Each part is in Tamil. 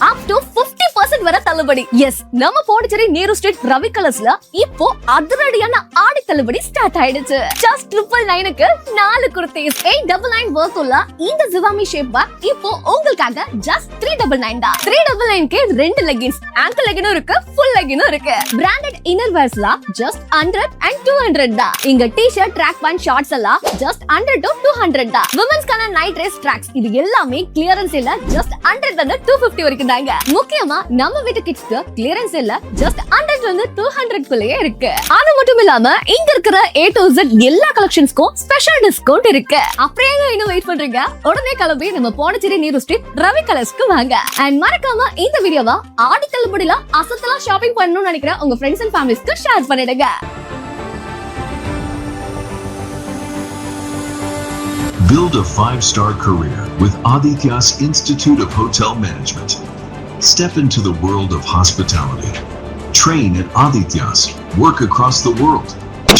up to 50% வரை தள்ளுபடி. எஸ், நம்ம பாண்டிச்சேரி நேரு ஸ்ட்ரீட் ரவி கலர்ஸ்ல இப்போ அதிரடியான ஆடி தள்ளுபடி ஸ்டார்ட் ஆயிடுச்சு. ஜஸ்ட் 999க்கு 4 குர்தீஸ் 899 வர்த் உள்ள இந்த ஜிவாமி ஷேப் பேக் இப்போ உங்களுக்காக ஜஸ்ட் 399 தான். 399க்கு 2 லெகின்ஸ், ஆங்கிள் லெகினும் இருக்கு, ஃபுல் லெகினும் இருக்கு. பிராண்டட் இன்னர் வேர்ஸ்ல ஜஸ்ட் 100 and 200 தான். இங்க டி-ஷர்ட், ட்ராக் பேண்ட், ஷார்ட்ஸ் எல்லாம் ஜஸ்ட் 100 to 200 தான். விமென்ஸ்க்கான நைட் ட்ரெஸ், ட்ராக்ஸ் இது எல்லாமே கிளியரன்ஸ் இல்ல ஜஸ்ட் 100 ல 250 வரைக்கும் தாங்க. முக்கியமா நம்ம வீட்டு கிட்ஸ்க்கு கிளியரன்ஸ் இல்ல ஜஸ்ட் 100 ல 200 குள்ளேயே இருக்கு. அது மட்டும் இல்லாம இங்க இருக்கிற A to Z எல்லா கலெக்ஷன்ஸ்க்கும் ஸ்பெஷல் டிஸ்கவுண்ட் இருக்கு. அப்படியே இன்னும் வெயிட் பண்றீங்க? உடனே கிளம்பி நம்ம பாண்டிச்சேரி நேரு ஸ்ட்ரீட் ரவி கலர்ஸ்க்கு வாங்க. அண்ட் மறக்காம இந்த வீடியோவை ஆடி தள்ளுபடியில அசத்தலா ஷாப்பிங் பண்ணணும்னு நினைக்கிற உங்க ஃப்ரெண்ட்ஸ் அண்ட் ஃபேமிலிஸ்க்கு ஷேர் பண்ணிடுங்க. Build a 5-star career with Aditya's Institute of Hotel Management. Step into the world of hospitality. Train at Aditya's. Work across the world.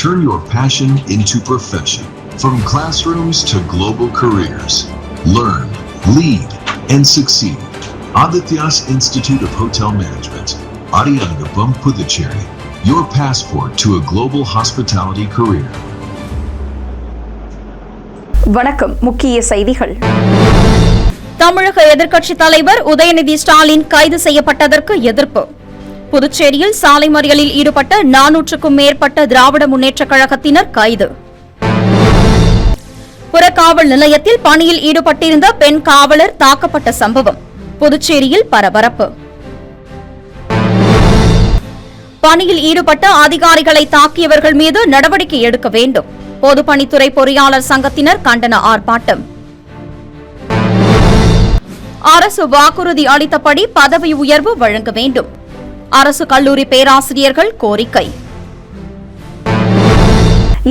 Turn your passion into profession. From classrooms to global careers. Learn, lead, and succeed. Aditya's Institute of Hotel Management. Ariyangapam Puducherry. Your passport to a global hospitality career. வணக்கம். முக்கிய செய்திகள். தமிழக எதிர்க்கட்சித் தலைவர் உதயநிதி ஸ்டாலின் கைது செய்யப்பட்டதற்கு எதிர்ப்பு. புதுச்சேரியில் சாலை மறியலில் ஈடுபட்ட 400க்கும் மேற்பட்ட திராவிட முன்னேற்றக் கழகத்தினர் கைது. புறக்காவல் நிலையத்தில் பணியில் ஈடுபட்டிருந்த பெண் காவலர் தாக்கப்பட்ட சம்பவம் புதுச்சேரியில் பரபரப்பு. பணியில் ஈடுபட்ட அதிகாரிகளை தாக்கியவர்கள் மீது நடவடிக்கை எடுக்க வேண்டும். பொதுப்பணித்துறை பொறியாளர் சங்கத்தினர் கண்டன ஆர்ப்பாட்டம். அரசு வாக்குறுதி அளித்தபடி பதவி உயர்வு வழங்க வேண்டும். அரசு கல்லூரி பேராசிரியர்கள் கோரிக்கை.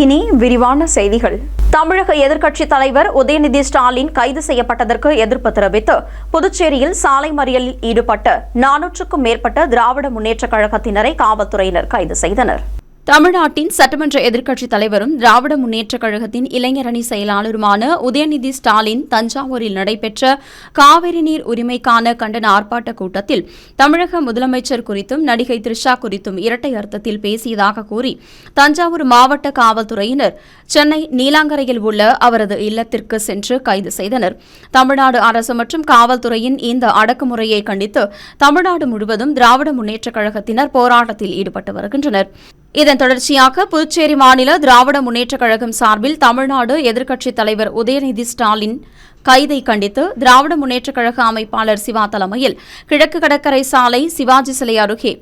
இனி விரிவான செய்திகள். தமிழக எதிர்க்கட்சித் தலைவர் உதயநிதி ஸ்டாலின் கைது செய்யப்பட்டதற்கு எதிர்ப்பு தெரிவித்து புதுச்சேரியில் சாலை மறியலில் ஈடுபட்ட 400க்கும் மேற்பட்ட திராவிட முன்னேற்றக் கழகத்தினரை காவல்துறையினர் கைது செய்தனர். தமிழ்நாட்டின் சட்டமன்ற எதிர்க்கட்சித் தலைவரும் திராவிட முன்னேற்றக் கழகத்தின் இளைஞரணி செயலாளருமான உதயநிதி ஸ்டாலின் தஞ்சாவூரில் நடைபெற்ற காவிரி நீர் உரிமைக்கான கண்டன ஆர்ப்பாட்ட கூட்டத்தில் தமிழக முதலமைச்சர் குறித்தும் நடிகை த்ரிஷா குறித்தும் இரட்டை அர்த்தத்தில் பேசியதாக கூறி தஞ்சாவூர் மாவட்ட காவல்துறையினர் சென்னை நீலாங்கரையில் உள்ள அவரது இல்லத்திற்கு சென்று கைது செய்தனர். தமிழ்நாடு அரசு மற்றும் காவல்துறையின் இந்த அடக்குமுறையை கண்டித்து தமிழ்நாடு முழுவதும் திராவிட முன்னேற்றக் கழகத்தினர் போராட்டத்தில் ஈடுபட்டு வருகின்றனர். இதன் தொடர்ச்சியாக புதுச்சேரி மாநில திராவிட முன்னேற்றக் கழகம் சார்பில் தமிழ்நாடு எதிர்க்கட்சித் தலைவர் உதயநிதி ஸ்டாலின் கைதை கண்டித்து திராவிட முன்னேற்றக் கழக அமைப்பாளர் சிவா தலைமையில் கிழக்கு கடற்கரை சாலை சிவாஜி சிலை அருகே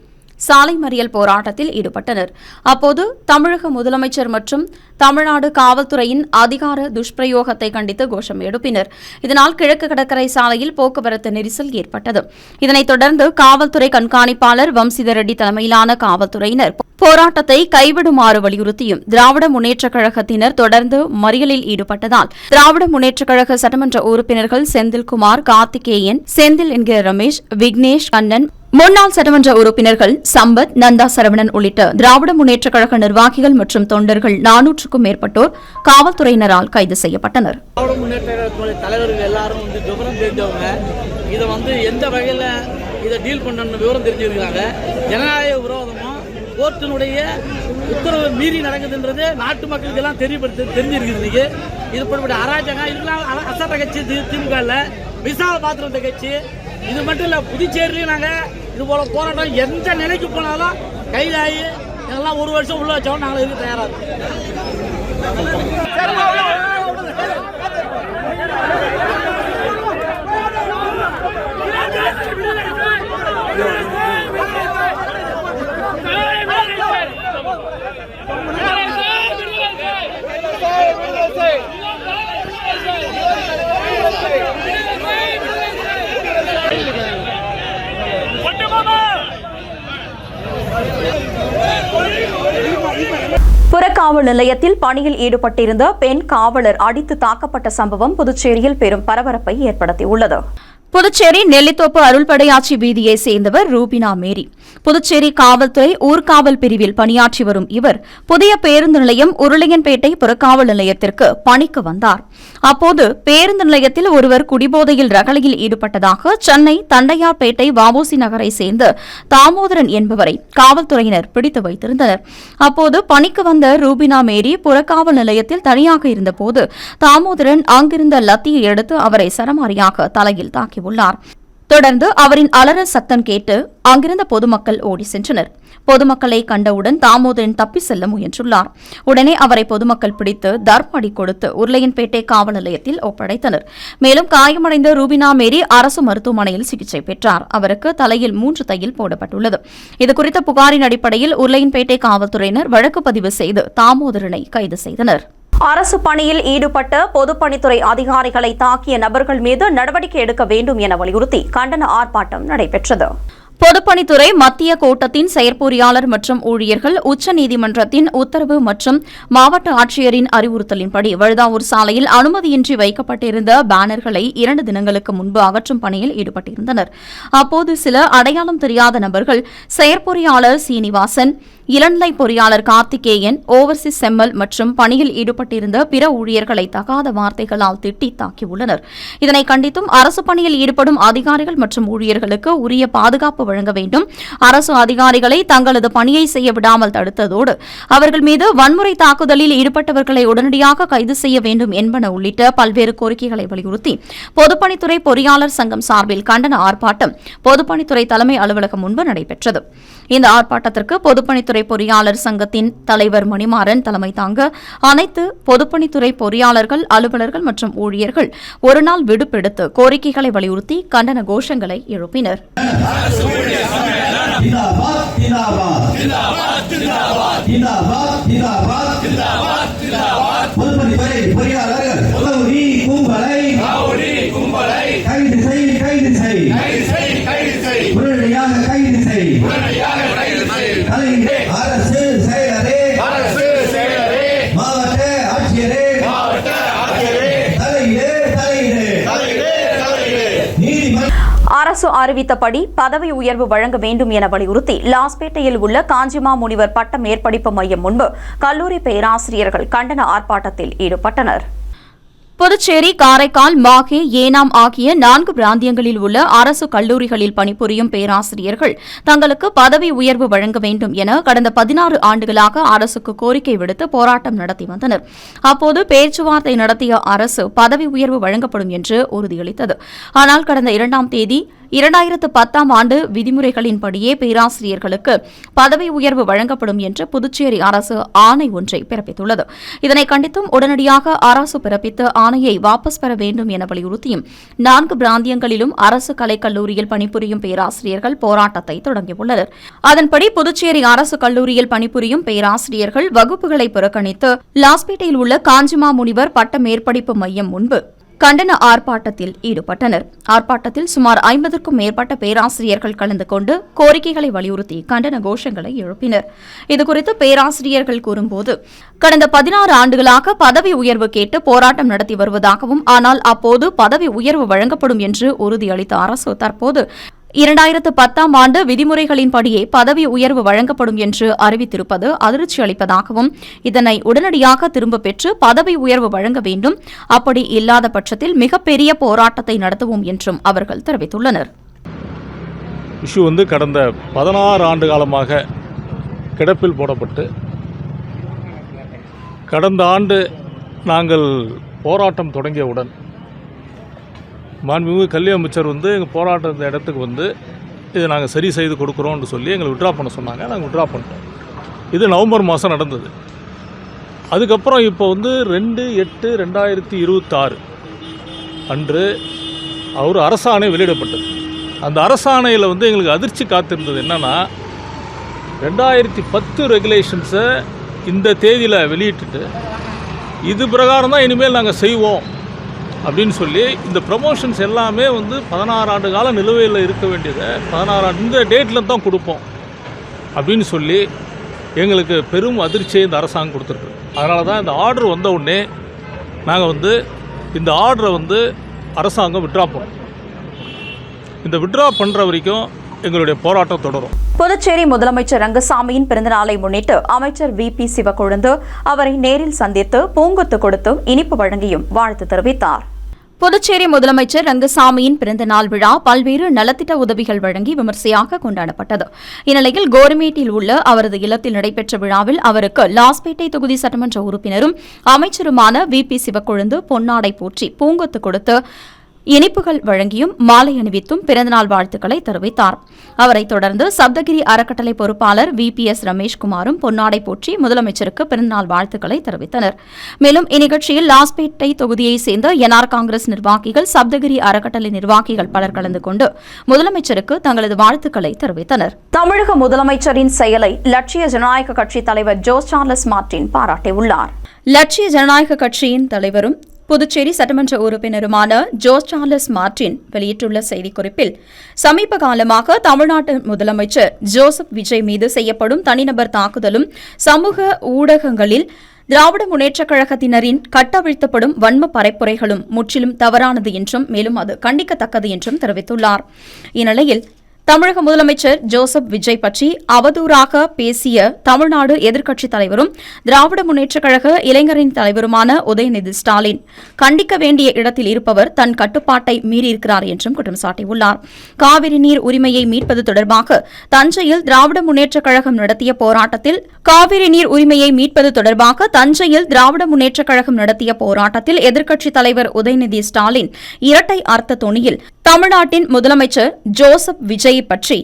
சாலை மறியல் போராட்டத்தில் ஈடுபட்டனர். அப்போது தமிழக முதலமைச்சர் மற்றும் தமிழ்நாடு காவல்துறையின் அதிகார துஷ்பிரயோகத்தை கண்டித்து கோஷம் எழுப்பினர். இதனால் கிழக்கு கடற்கரை சாலையில் போக்குவரத்து நெரிசல் ஏற்பட்டது. இதனைத் தொடர்ந்து காவல்துறை கண்காணிப்பாளர் வம்சிதர் ரெட்டி தலைமையிலான காவல்துறையினர் போராட்டத்தை கைவிடுமாறு வலியுறுத்தியும் திராவிட முன்னேற்றக் கழகத்தினர் தொடர்ந்து மறியலில் ஈடுபட்டதால் திராவிட முன்னேற்றக் கழக சட்டமன்ற உறுப்பினர்கள் செந்தில்குமார், கார்த்திகேயன், செந்தில் என்கிற ரமேஷ், விக்னேஷ், கண்ணன், முன்னாள் சட்டமன்ற உறுப்பினர்கள் சம்பத், நந்தா சரவணன் உள்ளிட்ட திராவிட முன்னேற்றக் கழக நிர்வாகிகள் மற்றும் தொண்டர்கள் 400க்கும் மேற்பட்டோர் காவல்துறையினரால் கைது செய்யப்பட்டனர். திராவிட முன்னேற்ற தலைவர்கள் எல்லாரும் விவரம் தெரிஞ்சவங்க. இதை எந்த வகையில் இதை டீல் பண்ணணும் விவரம் தெரிஞ்சிருக்கிறாங்க. ஜனநாயக விரோதமும் கோர்ட்டினுடைய உத்தரவு மீறி நடக்குதுன்றது நாட்டு மக்களுக்கு எல்லாம் தெரிஞ்சிருக்கு. இது போன்ற அராஜகம் இதெல்லாம் அசட்ட கட்சி திமுக இல்ல, விசால பாத்திரம் கட்சி. இது மட்டும் இல்ல, புதுச்சேரியிலையும் நாங்க இது போல போராட்டம் எந்த நிலைக்கு போனாலும் கைதாகி எல்லாம் 1 வருஷம் உள்ள வச்சோம் நாங்கள் இதுக்கு தயாரா புறக்காவல் நிலையத்தில் பணியில் ஈடுபட்டிருந்த பெண் காவலர் அடித்து தாக்கப்பட்ட சம்பவம் புதுச்சேரியில் பெரும் பரபரப்பை ஏற்படுத்தியுள்ளது. புதுச்சேரி நெல்லித்தோப்பு அருள்படையாச்சி வீதியை சேர்ந்தவர் ரூபினா மேரி. புதுச்சேரி காவல்துறை ஊர்காவல் பிரிவில் பணியாற்றி வரும் இவர் புதிய பேருந்து நிலையம் உருளையன்பேட்டை புறக்காவல் நிலையத்திற்கு பணிக்கு வந்தார். அப்போது பேருந்து நிலையத்தில் ஒருவர் குடிபோதையில் ரகளையில் ஈடுபட்டதாக சென்னை தண்டையார்பேட்டை வஉசி நகரை சேர்ந்த தாமோதரன் என்பவரை காவல்துறையினர் பிடித்து வைத்திருந்தனர். அப்போது பணிக்கு வந்த ரூபினா மேரி புறக்காவல் நிலையத்தில் தனியாக இருந்தபோது தாமோதரன் அங்கிருந்த லத்தியை எடுத்து அவரை சரமாரியாக தலையில் தாக்கியுள்ளார். தொடர்ந்து அவரின் அலறல் சத்தம் கேட்டு அங்கிருந்த பொதுமக்கள் ஓடி சென்றனர். பொதுமக்களை கண்டவுடன் தாமோதரன் தப்பி செல்ல முயன்றுள்ளார். உடனே அவரை பொதுமக்கள் பிடித்து தர்மடி கொடுத்து உருளையன்பேட்டை காவல் நிலையத்தில் ஒப்படைத்தனர். மேலும் காயமடைந்த ரூபினா மேரி அரசு மருத்துவமனையில் சிகிச்சை பெற்றார். அவருக்கு தலையில் 3 தையல் போடப்பட்டுள்ளது. இதுகுறித்த புகாரின் அடிப்படையில் உருளையன்பேட்டை காவல்துறையினர் வழக்கு பதிவு செய்து தாமோதரனை கைது செய்தனர். அரசு பணியில் ஈடுபட்ட பொதுப்பணித்துறை அதிகாரிகளை தாக்கிய நபர்கள் மீது நடவடிக்கை எடுக்க வேண்டும் என வலியுறுத்தி கண்டன ஆர்ப்பாட்டம் நடைபெற்றது. பொதுப்பணித்துறை மத்திய கோட்டத்தின் செயற்பொறியாளர் மற்றும் ஊழியர்கள் உச்சநீதிமன்றத்தின் உத்தரவு மற்றும் மாவட்ட ஆட்சியரின் அறிவுறுத்தலின்படி வழுதாவூர் சாலையில் அனுமதியின்றி வைக்கப்பட்டிருந்த பேனர்களை 2 தினங்களுக்கு முன்பு அகற்றும் பணியில் ஈடுபட்டிருந்தனர். அப்போது சில அடையாளம் தெரியாத நபர்கள் செயற்பொறியாளர் சீனிவாசன், இளநிலை பொறியாளர் கார்த்திகேயன், ஓவர்சீஸ் செம்மல் மற்றும் பணியில் ஈடுபட்டிருந்த பிற ஊழியர்களை தகாத வார்த்தைகளால் திட்டி தாக்கியுள்ளனர். இதனை கண்டித்தும் அரசு பணியில் ஈடுபடும் அதிகாரிகள் மற்றும் ஊழியர்களுக்கு உரிய பாதுகாப்பு வழங்க வேண்டும், அரசு அதிகாரிகளை தங்களது பணியை செய்ய விடாமல் தடுத்ததோடு அவர்கள் மீது வன்முறை தாக்குதலில் ஈடுபட்டவர்களை உடனடியாக கைது செய்ய வேண்டும் என்பன உள்ளிட்ட பல்வேறு கோரிக்கைகளை வலியுறுத்தி பொதுப்பணித்துறை பொறியாளர் சங்கம் சார்பில் கண்டன ஆர்ப்பாட்டம் பொதுப்பணித்துறை தலைமை அலுவலகம் முன்பு நடைபெற்றது. இந்த ஆர்ப்பாட்டத்திற்கு பொதுப்பணித்துறை பொறியாளர் சங்கத்தின் தலைவர் மணிமாறன் தலைமை தாங்க அனைத்து பொதுப்பணித்துறை பொறியாளர்கள், அலுவலர்கள் மற்றும் ஊழியர்கள் ஒருநாள் விடுப்பெடுத்து கோரிக்கைகளை வலியுறுத்தி கண்டன கோஷங்களை எழுப்பினர். அரசு அறிவித்தபடி பதவி உயர்வு வழங்க வேண்டும் என வலியுறுத்தி லாஸ்பேட்டையில் உள்ள காஞ்சிமா முனிவர் பட்ட மேற்படிப்பு மையம் முன்பு கல்லூரி பேராசிரியர்கள் கண்டன ஆர்ப்பாட்டத்தில் ஈடுபட்டனர். புதுச்சேரி, காரைக்கால், மாஹே, ஏனாம் ஆகிய 4 பிராந்தியங்களில் உள்ள அரசு கல்லூரிகளில் பணிபுரியும் பேராசிரியர்கள் தங்களுக்கு பதவி உயர்வு வழங்க வேண்டும் என கடந்த 16 ஆண்டுகளாக அரசுக்கு கோரிக்கை விடுத்து போராட்டம் நடத்தி வந்தனர். அப்போது பேச்சுவார்த்தை நடத்திய அரசு பதவி உயர்வு வழங்கப்படும் என்று உறுதியளித்தது. ஆனால் கடந்த 2ஆம் தேதி 2010ஆம் ஆண்டு விதிமுறைகளின்படியே பேராசிரியர்களுக்கு பதவி உயர்வு வழங்கப்படும் என்று புதுச்சேரி அரசு ஆணை ஒன்றை பிறப்பித்துள்ளது. இதனை கண்டித்தும் உடனடியாக அரசு பிறப்பித்த ஆணையை வாபஸ் பெற வேண்டும் என வலியுறுத்தியும் 4 பிராந்தியங்களிலும் அரசு கலைக்கல்லூரியில் பணிபுரியும் பேராசிரியர்கள் போராட்டத்தை தொடங்கியுள்ளனர். அதன்படி புதுச்சேரி அரசு கல்லூரியில் பணிபுரியும் பேராசிரியர்கள் வகுப்புகளை புறக்கணித்து லாஸ்பேட்டையில் உள்ள காஞ்சிமா முனிவர் பட்ட மேற்படிப்பு மையம் முன்பு கண்டன ஆர்ப்பாட்டத்தில் ஈடுபட்டனர். ஆர்ப்பாட்டத்தில் சுமார் 50க்கும் மேற்பட்ட பேராசிரியர்கள் கலந்து கொண்டு கோரிக்கைகளை வலியுறுத்தி கண்டன கோஷங்களை எழுப்பினர். இதுகுறித்து பேராசிரியர்கள் கூறும்போது, கடந்த 16 ஆண்டுகளாக பதவி உயர்வு கேட்டு போராட்டம் நடத்தி வருவதாகவும், ஆனால் அப்போது பதவி உயர்வு வழங்கப்படும் என்று உறுதியளித்த அரசு தற்போது 2010ஆம் ஆண்டு விதிமுறைகளின்படியே பதவி உயர்வு வழங்கப்படும் என்று அறிவித்திருப்பது அதிர்ச்சி அளிப்பதாகவும், இதனை உடனடியாக திரும்பப் பெற்று பதவி உயர்வு வழங்க வேண்டும், அப்படி இல்லாத பட்சத்தில் மிகப்பெரிய போராட்டத்தை நடத்துவோம் என்றும் அவர்கள் தெரிவித்துள்ளனர். இஷ்யூ கடந்த 16 ஆண்டு காலமாக கிடப்பில் போடப்பட்டு, கடந்த ஆண்டு நாங்கள் போராட்டம் தொடங்கியவுடன் மாண்புமிகு கல்வி அமைச்சர் எங்கள் போராட்ட இடத்துக்கு இதை நாங்கள் சரி செய்து கொடுக்குறோம்னு சொல்லி எங்களை விட்ரா பண்ண சொன்னாங்க. நாங்கள் விட்ரா பண்ணிட்டோம். இது நவம்பர் மாதம் நடந்தது. அதுக்கப்புறம் இப்போ 2/8/2026 அன்று அவர் அரசாணை வெளியிடப்பட்டது. அந்த அரசாணையில் எங்களுக்கு அதிர்ச்சி காத்திருந்தது என்னென்னா, 2010 ரெகுலேஷன்ஸை இந்த தேதியில் வெளியிட்டுட்டு இது பிரகாரம் தான் இனிமேல் நாங்கள் செய்வோம் அப்படின்னு சொல்லி இந்த ப்ரமோஷன்ஸ் எல்லாமே 16 ஆண்டு கால நிலுவையில் இருக்க வேண்டியதை 16 இந்த டேட்டில் தான் கொடுப்போம் அப்படின்னு சொல்லி எங்களுக்கு பெரும் அதிர்ச்சியை இந்த அரசாங்கம் கொடுத்துருக்கு. அதனால தான் இந்த ஆர்டர் வந்த உடனே நாங்கள் இந்த ஆர்டரை அரசாங்கம் விட்ரா பண்ணோம். இந்த விட்ரா பண்ணுற வரைக்கும் எங்களுடைய போராட்டம் தொடரும். புதுச்சேரி முதலமைச்சர் ரங்கசாமியின் பிறந்தநாளை முன்னிட்டு அமைச்சர் VP சிவக்கொழுந்து அவரை நேரில் சந்தித்து பூங்கொத்து கொடுத்தும் இனிப்பு வழங்கியும் வாழ்த்து தெரிவித்தார். புதுச்சேரி முதலமைச்சர் ரங்கசாமியின் பிறந்த நாள் விழா பல்வேறு நலத்திட்ட உதவிகள் வழங்கி விமர்சையாக கொண்டாடப்பட்டது. இந்நிலையில் கோரிமேட்டில் உள்ள அவரது இல்லத்தில் நடைபெற்ற விழாவில் அவருக்கு லாஸ்பேட்டை தொகுதி சட்டமன்ற உறுப்பினரும் அமைச்சருமான VP சிவக்கொழுந்து பொன்னாடை போற்றி பூங்கொத்து கொடுத்து இனிப்புகள் வழங்கியும் மாலை அணிவித்தும் பிறந்தநாள் வாழ்த்துக்களை தெரிவித்தார். அவரைத் தொடர்ந்து சப்தகிரி அறக்கட்டளை பொறுப்பாளர் VPS ரமேஷ்குமாரும் பொன்னாடை போற்றி முதலமைச்சருக்கு பிறந்தநாள் வாழ்த்துக்களை தெரிவித்தனர். மேலும் இந்நிகழ்ச்சியில் லாஸ்பேட்டை தொகுதியைச் சேர்ந்த NR காங்கிரஸ் நிர்வாகிகள், சப்தகிரி அறக்கட்டளை நிர்வாகிகள் பலர் கலந்து கொண்டு முதலமைச்சருக்கு தங்களது வாழ்த்துக்களை தெரிவித்தனர். தமிழக முதலமைச்சரின் செயலை லட்சிய ஜனநாயக கட்சித் தலைவர் ஜோஸ் சார்லஸ் மார்டின் பாராட்டியுள்ளார். லட்சிய ஜனநாயக கட்சியின் தலைவரும் புதுச்சேரி சட்டமன்ற உறுப்பினருமான ஜோஸ் சார்லஸ் மார்டின் வெளியிட்டுள்ள செய்திக்குறிப்பில், சமீப காலமாக தமிழ்நாட்டு முதலமைச்சர் ஜோசப் விஜய் மீது செய்யப்படும் தனிநபர் தாக்குதலும் சமூக ஊடகங்களில் திராவிட முன்னேற்றக் கழகத்தினரின் கட்டவிழ்த்தப்படும் வன்ம பரப்புரைகளும் முற்றிலும் தவறானது என்றும் மேலும் அது கண்டிக்கத்தக்கது என்றும் தெரிவித்துள்ளார். இந்நிலையில் தமிழக முதலமைச்சர் ஜோசப் விஜய் பற்றி அவதூறாக பேசிய தமிழ்நாடு எதிர்க்கட்சித் தலைவரும் திராவிட முன்னேற்றக் கழக இளைஞரின் தலைவருமான உதயநிதி ஸ்டாலின் கண்டிக்க வேண்டிய இடத்தில் இருப்பவர் தன் கட்டுப்பாட்டை மீறியிருக்கிறார் என்றும் குற்றம் சாட்டியுள்ளார். காவிரி நீர் உரிமையை மீட்பது தொடர்பாக தஞ்சையில் திராவிட முன்னேற்றக் கழகம் நடத்திய போராட்டத்தில் எதிர்க்கட்சித் தலைவர் உதயநிதி ஸ்டாலின் இரட்டை அர்த்த தொனியில் தமிழ்நாட்டின் முதலமைச்சர் ஜோசப் விஜய் பற்றி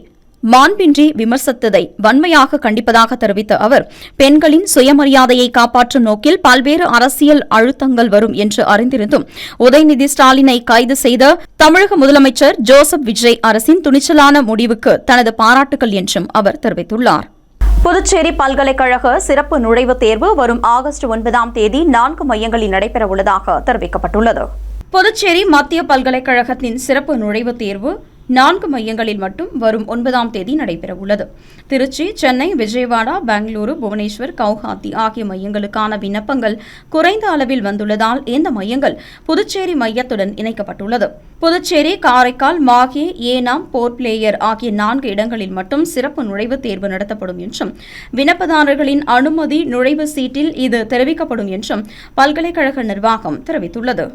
மாண்பின்றி விமர்சித்ததை வன்மையாக கண்டிப்பதாக தெரிவித்த அவர், பெண்களின் சுயமரியாதையை காப்பாற்றும் நோக்கில் பல்வேறு அரசியல் அழுத்தங்கள் வரும் என்று அறிந்திருந்தும் உதயநிதி ஸ்டாலினை கைது செய்த தமிழக முதலமைச்சர் ஜோசப் விஜய் அரசின் துணிச்சலான முடிவுக்கு தனது பாராட்டுகள் என்றும் அவர் தெரிவித்துள்ளார். புதுச்சேரி பல்கலைக்கழக சிறப்பு நுழைவுத் தேர்வு வரும் ஆகஸ்ட் 9ஆம் தேதி 4 மையங்களில் நடைபெறவுள்ளதாக தெரிவிக்கப்பட்டுள்ளது. புதுச்சேரி மத்திய பல்கலைக்கழகத்தின் சிறப்பு நுழைவுத் தேர்வு 4 மையங்களில் மட்டும் வரும் 9ஆம் தேதி நடைபெறவுள்ளது. திருச்சி, சென்னை, விஜயவாடா, பெங்களூரு, புவனேஸ்வர், கவுஹாத்தி ஆகிய மையங்களுக்கான விண்ணப்பங்கள் குறைந்த அளவில் வந்துள்ளதால் இந்த மையங்கள் புதுச்சேரி மையத்துடன் இணைக்கப்பட்டுள்ளது. புதுச்சேரி, காரைக்கால், மாஹே, ஏனாம், போர்ட் பிளேயர் ஆகிய 4 இடங்களில் மட்டும் சிறப்பு நுழைவுத் தேர்வு நடத்தப்படும் என்றும் விண்ணப்பதாரர்களின் அனுமதி நுழைவு சீட்டில் இது தெரிவிக்கப்படும் என்றும் பல்கலைக்கழக நிர்வாகம் தெரிவித்துள்ளது.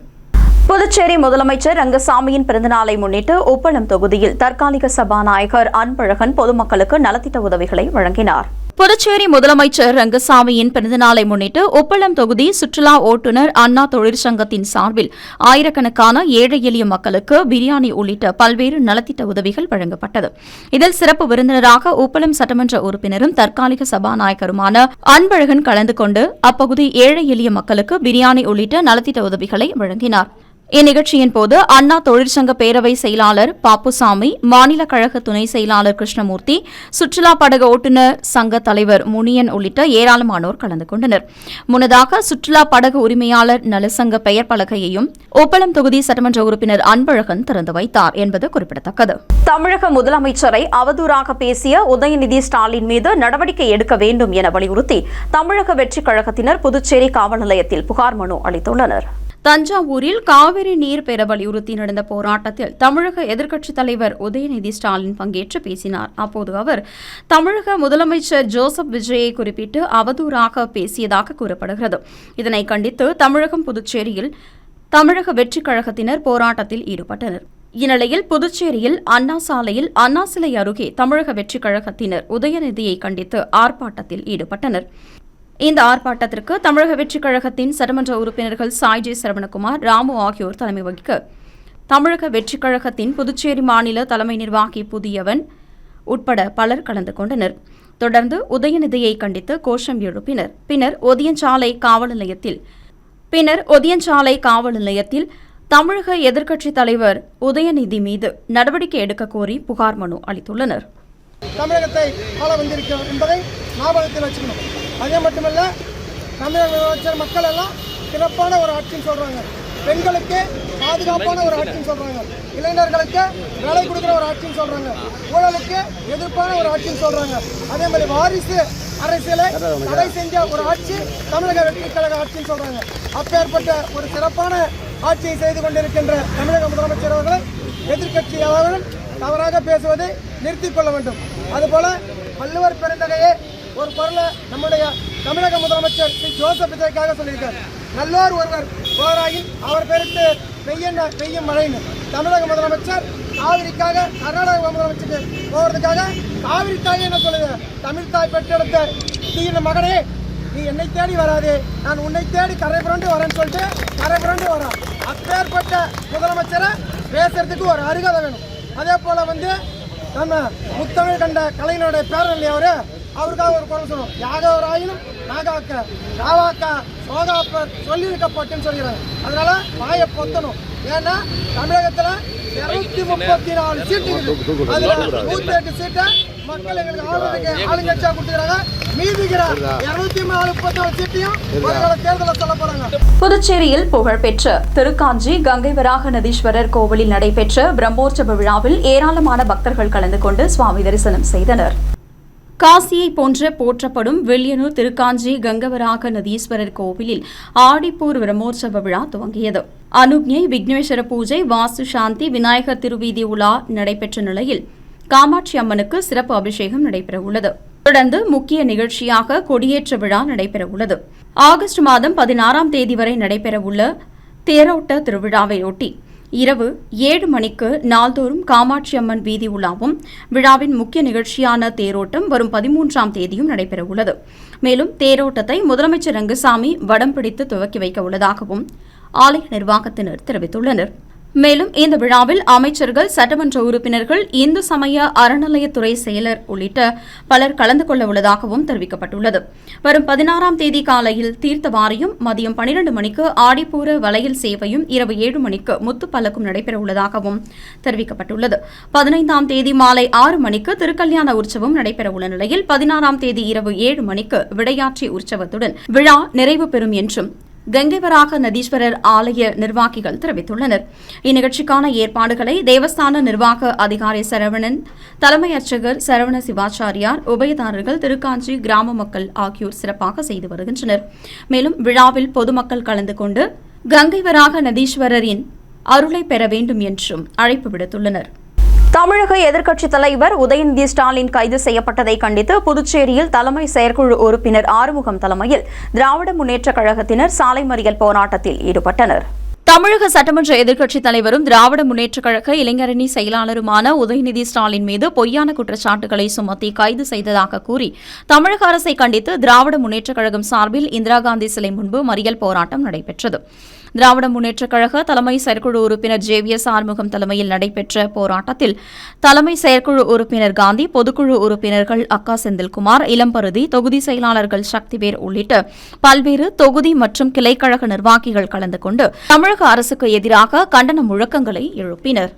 புதுச்சேரி முதலமைச்சர் ரங்கசாமியின் பிறந்தநாளை முன்னிட்டு உப்பளம் தொகுதியில் தற்காலிக சபாநாயகர் அன்பழகன் பொதுமக்களுக்கு நலத்திட்ட உதவிகளை வழங்கினார். புதுச்சேரி முதலமைச்சர் ரங்கசாமியின் பிறந்தநாளை முன்னிட்டு உப்பளம் தொகுதி சுற்றுலா ஓட்டுநர் அண்ணா தொழிற்சங்கத்தின் சார்பில் ஆயிரக்கணக்கான ஏழை எளிய மக்களுக்கு பிரியாணி உள்ளிட்ட பல்வேறு நலத்திட்ட உதவிகள் வழங்கப்பட்டது. இதில் சிறப்பு விருந்தினராக உப்பளம் சட்டமன்ற உறுப்பினரும் தற்காலிக சபாநாயகருமான அன்பழகன் கலந்து கொண்டு அப்பகுதி ஏழை எளிய மக்களுக்கு பிரியாணி உள்ளிட்ட நலத்திட்ட உதவிகளை வழங்கினார். இந்நிகழ்ச்சியின் போது அண்ணா தொழிற்சங்க பேரவை செயலாளர் பாப்புசாமி, மாநில கழக துணை செயலாளர் கிருஷ்ணமூர்த்தி, சுற்றுலா படகு ஓட்டுநர் சங்க தலைவர் முனியன் உள்ளிட்ட ஏராளமானோர் கலந்து கொண்டனர். முன்னதாக சுற்றுலா படகு உரிமையாளர் நலசங்க பெயர் பலகையையும் உப்பளம் தொகுதி சட்டமன்ற உறுப்பினர் அன்பழகன் திறந்து வைத்தார் என்பது குறிப்பிடத்தக்கது. தமிழக முதலமைச்சரை அவதூறாக பேசிய உதயநிதி ஸ்டாலின் மீது நடவடிக்கை எடுக்க வேண்டும் என வலியுறுத்தி தமிழக வெற்றிக் கழகத்தினர் புதுச்சேரி காவல் நிலையத்தில் புகார் மனு அளித்துள்ளனர். தஞ்சாவூரில் காவிரி நீர் பெற வலியுறுத்தி நடந்த போராட்டத்தில் தமிழக எதிர்க்கட்சித் தலைவர் உதயநிதி ஸ்டாலின் பங்கேற்று பேசினார். அப்போது அவர் தமிழக முதலமைச்சர் ஜோசப் விஜயை குறிப்பிட்டு அவதூறாக பேசியதாக கூறப்படுகிறது. இதனை கண்டித்து தமிழகம் புதுச்சேரியில் தமிழக வெற்றிக் கழகத்தினர் போராட்டத்தில் ஈடுபட்டனர். இந்நிலையில் புதுச்சேரியில் அண்ணா சாலையில் அண்ணா சிலை அருகே தமிழக வெற்றிக் கழகத்தினர் உதயநிதியை கண்டித்து ஆர்ப்பாட்டத்தில் ஈடுபட்டனர். இந்த ஆர்ப்பாட்டத்திற்கு தமிழக வெற்றிக் கழகத்தின் சட்டமன்ற உறுப்பினர்கள் சாய் ஜே சரவணகுமார், ராமு ஆகியோர் தலைமை வகிக்க தமிழக வெற்றிக் கழகத்தின் புதுச்சேரி மாநில தலைமை நிர்வாகி புதியவன் உட்பட பலர் கலந்து கொண்டனர். தொடர்ந்து உதயநிதியை கண்டித்து கோஷம் எழுப்பினர். பின்னர் ஒதியஞ்சாலை காவல் நிலையத்தில் தமிழக எதிர்க்கட்சித் தலைவர் உதயநிதி மீது நடவடிக்கை எடுக்க கோரி புகார் மனு அளித்துள்ளனர். தமிழகத்தை ஆள வந்திருக்கிறோம் என்பதை ஞாபகத்தில் வச்சுக்கணும். அதே மட்டுமல்ல, தமிழக முதலமைச்சர் மக்கள் எல்லாம் சிறப்பான ஒரு ஆட்சின்னு சொல்றாங்க, பெண்களுக்கு பாதுகாப்பான ஒரு ஆட்சின்னு சொல்றாங்க, இளைஞர்களுக்கு வேலை கொடுக்குற ஒரு ஆட்சின்னு சொல்றாங்க, ஊழலுக்கு எதிர்ப்பான ஒரு ஆட்சின்னு சொல்றாங்க. அதே மாதிரி வாரிசு அரசியலை தடை செஞ்ச ஒரு ஆட்சி தமிழக வெற்றிக் கழக ஆட்சின்னு சொல்றாங்க. அப்பேற்பட்ட ஒரு சிறப்பான ஆட்சியை செய்து கொண்டிருக்கின்ற தமிழக முதலமைச்சர் அவர்கள் எதிர்க்கட்சியாளர்கள் தவறாக பேசுவதை நிறுத்திக் கொள்ள வேண்டும். அதுபோல வள்ளுவர் பெருந்தகையே ஒரு குரலை நம்முடைய தமிழக முதலமைச்சர் ஸ்ரீ ஜோசப் விஜய்க்காக சொல்லியிருக்கார். நல்லோர் ஒருவர் போராயின் அவர் பெருத்து பெய்யும் மழைன்னு. தமிழக முதலமைச்சர் காவிரிக்காக கர்நாடக முதலமைச்சருக்கு போகிறதுக்காக காவிரி தாய் என்ன சொல்லுது, தமிழ் தாய் பெற்றெடுத்த தீன மகனே நீ என்னை தேடி வராது, நான் உன்னை தேடி கரை புரண்டு வரேன்னு சொல்லிட்டு கரை புரண்டு வரான். அப்பேற்பட்ட முதலமைச்சரை பேசுறதுக்கு ஒரு அருகதை வேணும். அதே போல நம்ம முத்தமிழ் கண்ட கலைஞருடைய பேரன் இல்லையா அவருக்காக ஒரு குரல் சொல்லணும். யாகவராயினும் நாகாக்க யாவாக்கா சோகாப்பர் சொல்லியிருக்கப்பட்டுன்னு சொல்லிடுறாங்க. அதனால வாயை பொத்தணும். ஏன்னா தமிழகத்துல 234 சீட்டு இருக்குது. அதுல 108 சீட்டை மக்கள் எங்களுக்கு ஆளுங்கட்சியா கொடுத்துக்கிறாங்க. மீதிக்கிற 234 சீட்டையும் தேர்தலில் சொல்ல போறாங்க. புதுச்சேரியில் புகழ்பெற்ற திருக்காஞ்சி கங்கை வராக நதீஸ்வரர் கோவிலில் நடைபெற்ற பிரம்மோற்சவ விழாவில் ஏராளமான பக்தர்கள் கலந்து கொண்டு சுவாமி தரிசனம் செய்தனர். காசியை போன்ற போற்றப்படும் வில்லியனூர் திருக்காஞ்சி கங்கவராக நதீஸ்வரர் கோவிலில் ஆடிப்பூர் பிரம்மோற்சவ விழா துவங்கியது. அனுக்ஞை, விக்னேஸ்வர பூஜை, வாஸ்து சாந்தி, விநாயகர் திருவீதி உலா நடைபெற்ற நிலையில் காமாட்சி அம்மனுக்கு சிறப்பு அபிஷேகம் நடைபெறவுள்ளது. தொடர்ந்து முக்கிய நிகழ்ச்சியாக கொடியேற்ற விழா நடைபெறவுள்ளது. ஆகஸ்ட் மாதம் 16ஆம் தேதி வரை நடைபெறவுள்ள தேரோட்ட திருவிழாவையொட்டி இரவு 7 மணிக்கு நாள்தோறும் காமாட்சி அம்மன் வீதி உலாவும் விழாவின் முக்கிய நிகழ்ச்சியான தேரோட்டம் வரும் 13ஆம் தேதியும் நடைபெறவுள்ளது. மேலும் தேரோட்டத்தை முதலமைச்சர் ரங்கசாமி வடம் பிடித்து துவக்கி வைக்க உள்ளதாகவும் ஆலய நிர்வாகத்தினர் தெரிவித்துள்ளனர். மேலும் இந்த விழாவில் அமைச்சர்கள், சட்டமன்ற உறுப்பினர்கள், இந்து சமய அறநிலையத்துறை செயலர் உள்ளிட்ட பலர் கலந்து கொள்ள உள்ளதாகவும் தெரிவிக்கப்பட்டுள்ளது. வரும் 16ஆம் தேதி காலையில் தீர்த்த வாரியும், மதியம் 12 மணிக்கு ஆடிப்பூர வளையல் சேவையும், இரவு 7 மணிக்கு முத்து பல்லக்கும் நடைபெறவுள்ளதாகவும் தெரிவிக்கப்பட்டுள்ளது. 15ஆம் தேதி மாலை 6 மணிக்கு திருக்கல்யாண உற்சவம் நடைபெறவுள்ள நிலையில் 16ஆம் தேதி இரவு 7 மணிக்கு விடையாட்சி உற்சவத்துடன் விழா நிறைவு பெறும் என்றும் கங்கைவராக நதீஸ்வரர் ஆலய நிர்வாகிகள் தெரிவித்துள்ளனர். இந்நிகழ்ச்சிக்கான ஏற்பாடுகளை தேவஸ்தான நிர்வாக அதிகாரி சரவணன், தலைமை அர்ச்சகர் சரவண சிவாச்சாரியார், உபயதாரர்கள், திருக்காஞ்சி கிராம மக்கள் ஆகியோர் சிறப்பாக செய்து வருகின்றனர். மேலும் விழாவில் பொதுமக்கள் கலந்து கொண்டு கங்கைவராக நதீஸ்வரரின் அருளை பெற வேண்டும் என்றும் அழைப்பு விடுத்துள்ளனர். தமிழக எதிர்க்கட்சித் தலைவர் உதயநிதி ஸ்டாலின் கைது செய்யப்பட்டதை கண்டித்து புதுச்சேரியில் தலைமை செயற்குழு உறுப்பினர் ஆறுமுகம் தலைமையில் திராவிட முன்னேற்றக் கழகத்தினர் சாலை மறியல் போராட்டத்தில் ஈடுபட்டனர். தமிழக சட்டமன்ற எதிர்க்கட்சித் தலைவரும் திராவிட முன்னேற்றக் கழக இளைஞரணி செயலாளருமான உதயநிதி ஸ்டாலின் மீது பொய்யான குற்றச்சாட்டுகளை சுமத்தி கைது செய்ததாக கூறி தமிழக அரசை கண்டித்து திராவிட முன்னேற்றக் கழகம் சார்பில் இந்திரா காந்தி சிலை முன்பு மறியல் போராட்டம் நடைபெற்றது. திராவிட முன்னேற்றக் கழக தலைமை செயற்குழு உறுப்பினர் ஜேவிஎஸ் ஆறுமுகம் தலைமையில் நடைபெற்ற போராட்டத்தில் தலைமை செயற்குழு உறுப்பினர் காந்தி, பொதுக்குழு உறுப்பினர்கள் அக்கா செந்தில்குமார், இளம்பருதி, தொகுதி செயலாளர்கள் சக்திவேர் உள்ளிட்ட பல்வேறு தொகுதி மற்றும் கிளைக்கழக நிர்வாகிகள் கலந்து கொண்டு தமிழக அரசுக்கு எதிராக கண்டன முழக்கங்களை எழுப்பினர்.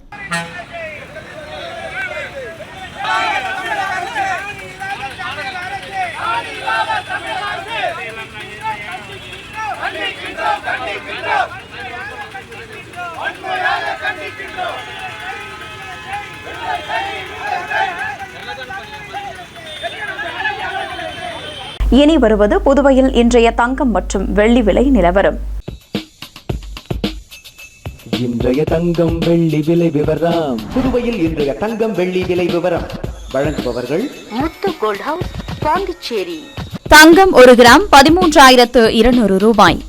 இனி வருவது புதுவையில் இன்றைய தங்கம் மற்றும் வெள்ளி விலை நிலவரம். இன்றைய தங்கம் வெள்ளி விலை விவரம். புதுவையில் இன்றைய தங்கம் வெள்ளி விலை விவரம் வழங்குபவர்கள் முத்து கோல்ட் ஹவுஸ், பாண்டிச்சேரி. தங்கம் 1 கிராம் 13,200 ரூபாய்.